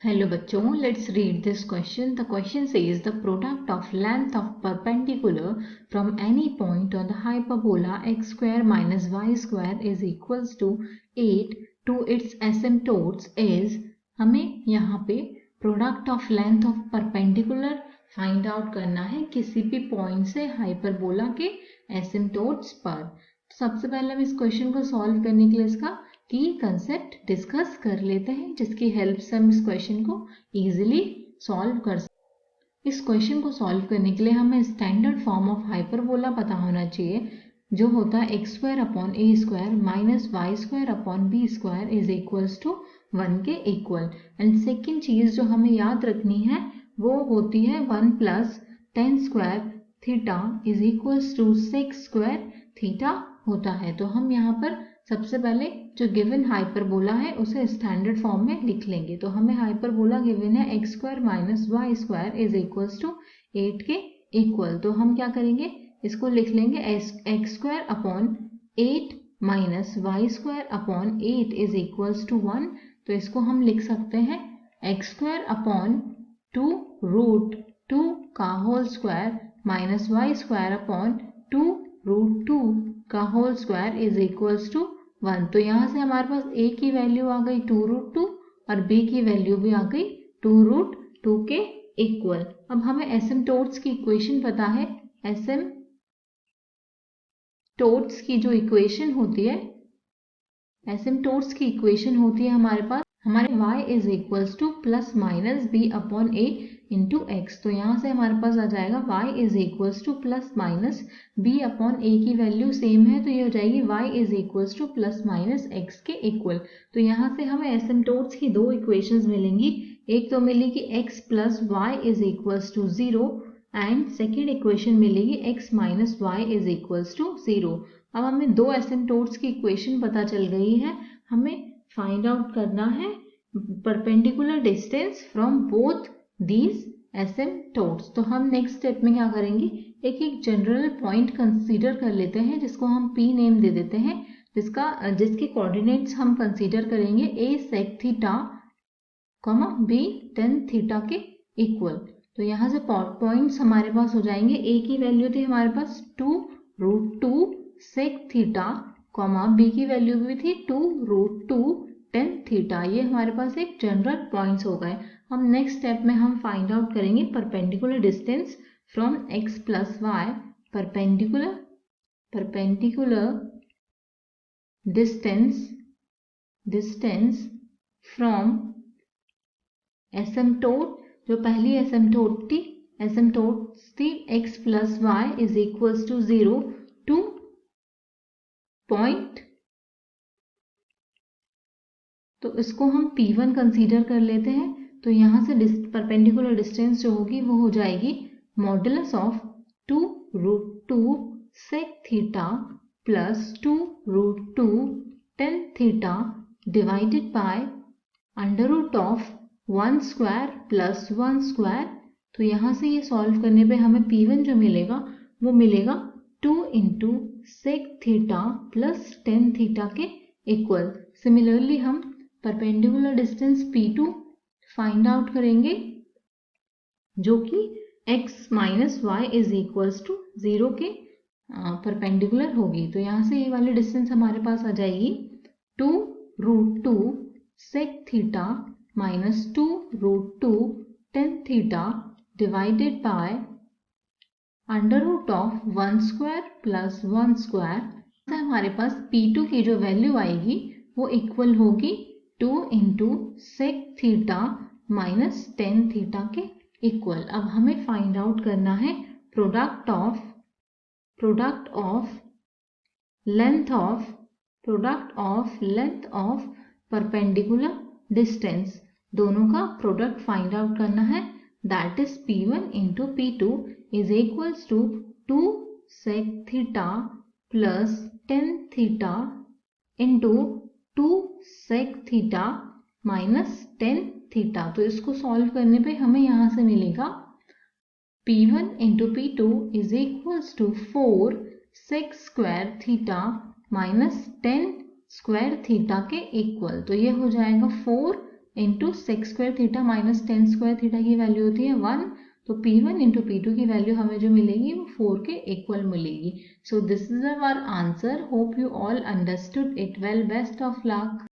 Hello बच्चों, let's read this question. The question says the product of length of perpendicular from any point on the hyperbola x square minus y square is equals to 8 to its asymptotes is. हमें यहाँ पे product of length of perpendicular find out करना है किसी भी point से hyperbola के asymptotes पर। सबसे पहले हम इस क्वेश्चन को सॉल्व करने के लिए इसका की कंसेप्ट डिस्कस कर लेते हैं, जिसकी हेल्प से हम इस क्वेश्चन को इजीली सॉल्व कर सकते। इस क्वेश्चन को सॉल्व करने के लिए हमें स्टैंडर्ड फॉर्म ऑफ हाइपरबोला पता होना चाहिए, जो होता है x square upon a square minus y square upon b square is equals to 1 के इक्वल। एंड सेकेंड चीज जो हमें याद रखनी है वो होती है 1 plus tan square theta is equals to 6 square theta होता है। तो हम यहाँ पर सबसे पहले जो गिवन हाइपरबोला है उसे स्टैंडर्ड फॉर्म में लिख लेंगे। तो हमें हाइपरबोला गिवन है x square minus y square is equals to 8 के इक्वल। तो हम क्या करेंगे, इसको लिख लेंगे x square upon 8 minus y square upon 8 is equals to 1। तो इसको हम लिख सकते हैं एक्स स्क्वायर अपॉन 2 रूट 2 का whole square minus y square upon 2 root 2 का whole square is equals to 1। तो यहाँ से हमारे पास a की वैल्यू आ गई 2 रूट 2 और b की वैल्यू भी आ गई 2 रूट 2 के इक्वल। अब हमें एसिम्प्टोट्स की इक्वेशन पता है। एसिम्प्टोट्स की जो इक्वेशन होती है, एसिम्प्टोट्स की इक्वेशन होती है हमारे पास हमारे y is equals two plus minus b upon a into x. तो यहाँ से हमारे पास आ जाएगा y is equals two plus minus b upon a की वैल्यू सेम है, तो ये हो जाएगी y is equals two plus minus x के इक्वल। तो यहाँ से हमें एसिम्प्टोट्स की दो इक्वेशंस मिलेंगी। एक तो मिलेगी x plus y is equals to 0 and second equation मिलेगी x minus y is equals to 0। अब हमें दो एसिम्प्टोट्स की इक्वेशन पता चल गई है। हमें फाइंड आउट करना है perpendicular distance from both these asymptotes. तो हम नेक्स्ट स्टेप में क्या करेंगे, एक जनरल पॉइंट कंसीडर कर लेते हैं जिसको हम P नेम दे देते हैं, जिसके कोऑर्डिनेट्स हम कंसीडर करेंगे a sec theta b tan theta के इक्वल। तो यहाँ से पॉइंट्स हमारे पास हो जाएंगे, a की वैल्यू थी हमारे पास 2 रूट 2 sec थीटा b की वैल्यू भी थी 2 रूट 2 tan थीटा। ये हमारे पास एक जनरल पॉइंट्स हो गए। हम नेक्स्ट स्टेप में हम फाइंड आउट करेंगे perpendicular distance from x plus y, perpendicular distance from asymptote. जो पहली एसिम्प्टोट थी x plus y is equals to 0 to point, तो इसको हम P1 कंसीडर कर लेते हैं। तो यहाँ से परपेंडिकुलर डिस्टेंस जो होगी वो हो जाएगी modulus of 2 root 2 sec theta plus 2 root 2 tan theta divided by under root of 1 square plus 1 square. तो यहाँ से ये सॉल्व करने पे हमें P1 जो मिलेगा वो मिलेगा 2 into sec theta plus tan theta के इक्वल। सिमिलरली हम perpendicular distance P2 find out करेंगे, जो कि x minus y is equals to 0 के परपेंडिकुलर होगी। तो यहाँ से ये वाली डिस्टेंस हमारे पास आ जाएगी 2 root 2 sec theta minus 2 root 2 tan theta divided by under root of 1 square plus 1 square. तो हमारे पास P2 की जो वैल्यू आएगी वो इक्वल होगी 2 into sec theta minus tan theta के इक्वल। अब हमें फाइंड आउट करना है product of length of perpendicular distance. दोनों का प्रोडक्ट फाइंड आउट करना है, that is P1 into P2 is equals to 2 sec theta plus tan theta into 2 sec theta minus tan theta. तो इसको सॉल्व करने पे हमें यहाँ से मिलेगा P1 into P2 is equals to 4 sec square theta minus tan square theta के equal. तो ये हो जाएगा 4 into sec square theta minus tan square theta की वैल्यू होती है 1, तो P1 इंटू P2 की वैल्यू हमें जो मिलेगी वो 4 के इक्वल मिलेगी. So this is our answer. Hope you all understood it well. Best of luck.